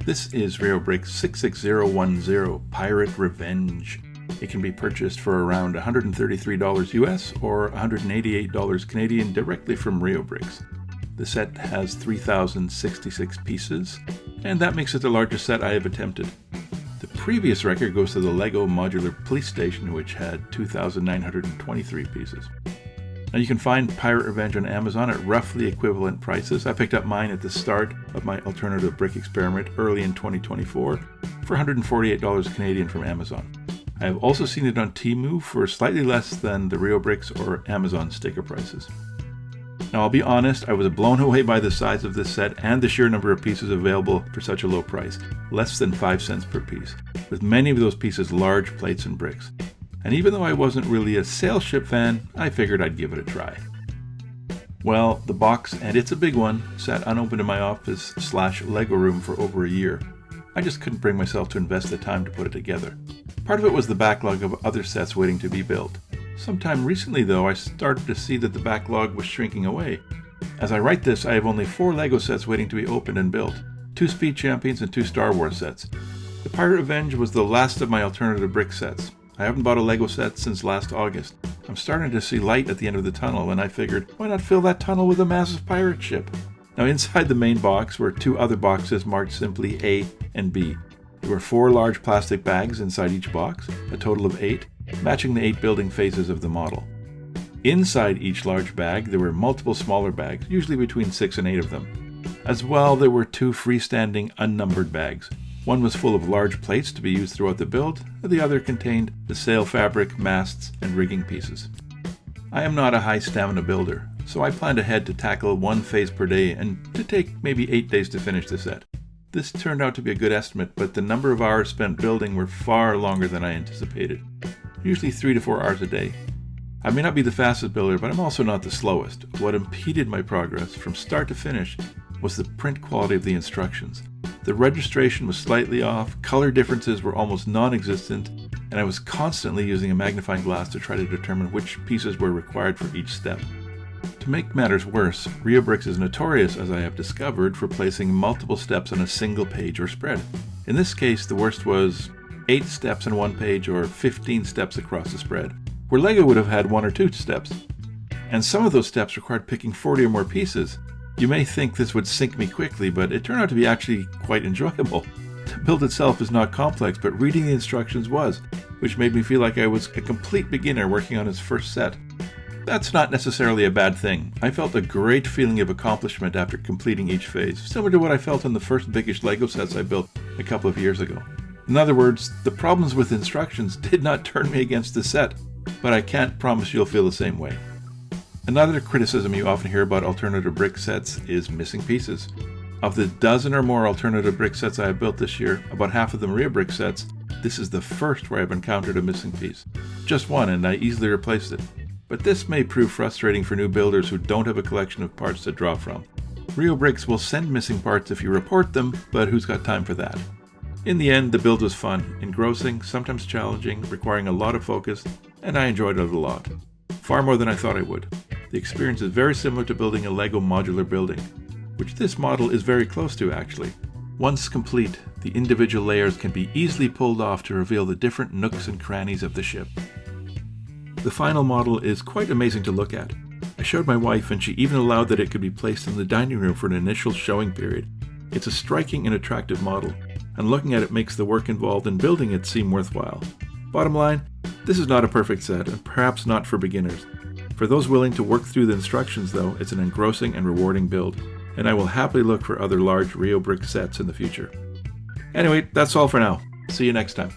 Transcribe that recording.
This is Reobrix 66010 Pirate Revenge. It can be purchased for around $133 US or $188 Canadian directly from Reobrix. The set has 3,066 pieces, and that makes it the largest set I have attempted. The previous record goes to the Lego Modular Police Station, which had 2,923 pieces. Now you can find Pirate Revenge on Amazon at roughly equivalent prices. I picked up mine at the start of my alternative brick experiment early in 2024 for $148 Canadian from Amazon. I have also seen it on Temu for slightly less than the Reobrix or Amazon sticker prices. Now I'll be honest, I was blown away by the size of this set and the sheer number of pieces available for such a low price, less than 5 cents per piece, with many of those pieces large plates and bricks. And even though I wasn't really a sales ship fan, I figured I'd give it a try. Well, the box, and it's a big one, sat unopened in my office/Lego room for over a year. I just couldn't bring myself to invest the time to put it together. Part of it was the backlog of other sets waiting to be built. Sometime recently, though, I started to see that the backlog was shrinking away. As I write this, I have only 4 Lego sets waiting to be opened and built, 2 Speed Champions and 2 Star Wars sets. The Pirate Revenge was the last of my alternative brick sets. I haven't bought a Lego set since last August. I'm starting to see light at the end of the tunnel, and I figured, why not fill that tunnel with a massive pirate ship? Now inside the main box were 2 other boxes marked simply A and B. There were 4 large plastic bags inside each box, a total of 8, matching the 8 building phases of the model. Inside each large bag there were multiple smaller bags, usually between 6 and 8 of them. As well, there were 2 freestanding unnumbered bags. One was full of large plates to be used throughout the build, and the other contained the sail fabric, masts, and rigging pieces. I am not a high stamina builder, so I planned ahead to tackle 1 phase per day and to take maybe 8 days to finish the set. This turned out to be a good estimate, but the number of hours spent building were far longer than I anticipated, usually 3 to 4 hours a day. I may not be the fastest builder, but I'm also not the slowest. What impeded my progress from start to finish was the print quality of the instructions. The registration was slightly off, color differences were almost non-existent, and I was constantly using a magnifying glass to try to determine which pieces were required for each step. To make matters worse, Reobrix is notorious, as I have discovered, for placing multiple steps on a single page or spread. In this case, the worst was 8 steps on 1 page or 15 steps across the spread, where Lego would have had 1 or 2 steps. And some of those steps required picking 40 or more pieces. You may think this would sink me quickly, but it turned out to be actually quite enjoyable. The build itself is not complex, but reading the instructions was, which made me feel like I was a complete beginner working on his first set. That's not necessarily a bad thing. I felt a great feeling of accomplishment after completing each phase, similar to what I felt on the first biggish Lego sets I built a couple of years ago. In other words, the problems with instructions did not turn me against the set, but I can't promise you'll feel the same way. Another criticism you often hear about alternative brick sets is missing pieces. Of the dozen or more alternative brick sets I have built this year, about half of them Reobrix sets, this is the first where I've encountered a missing piece. Just one, and I easily replaced it. But this may prove frustrating for new builders who don't have a collection of parts to draw from. Reobrix will send missing parts if you report them, but who's got time for that? In the end, the build was fun, engrossing, sometimes challenging, requiring a lot of focus, and I enjoyed it a lot. Far more than I thought I would. The experience is very similar to building a Lego modular building, which this model is very close to actually. Once complete, the individual layers can be easily pulled off to reveal the different nooks and crannies of the ship. The final model is quite amazing to look at. I showed my wife and she even allowed that it could be placed in the dining room for an initial showing period. It's a striking and attractive model, and looking at it makes the work involved in building it seem worthwhile. Bottom line, this is not a perfect set, and perhaps not for beginners. For those willing to work through the instructions, though, it's an engrossing and rewarding build, and I will happily look for other large Reobrix sets in the future. Anyway, that's all for now. See you next time.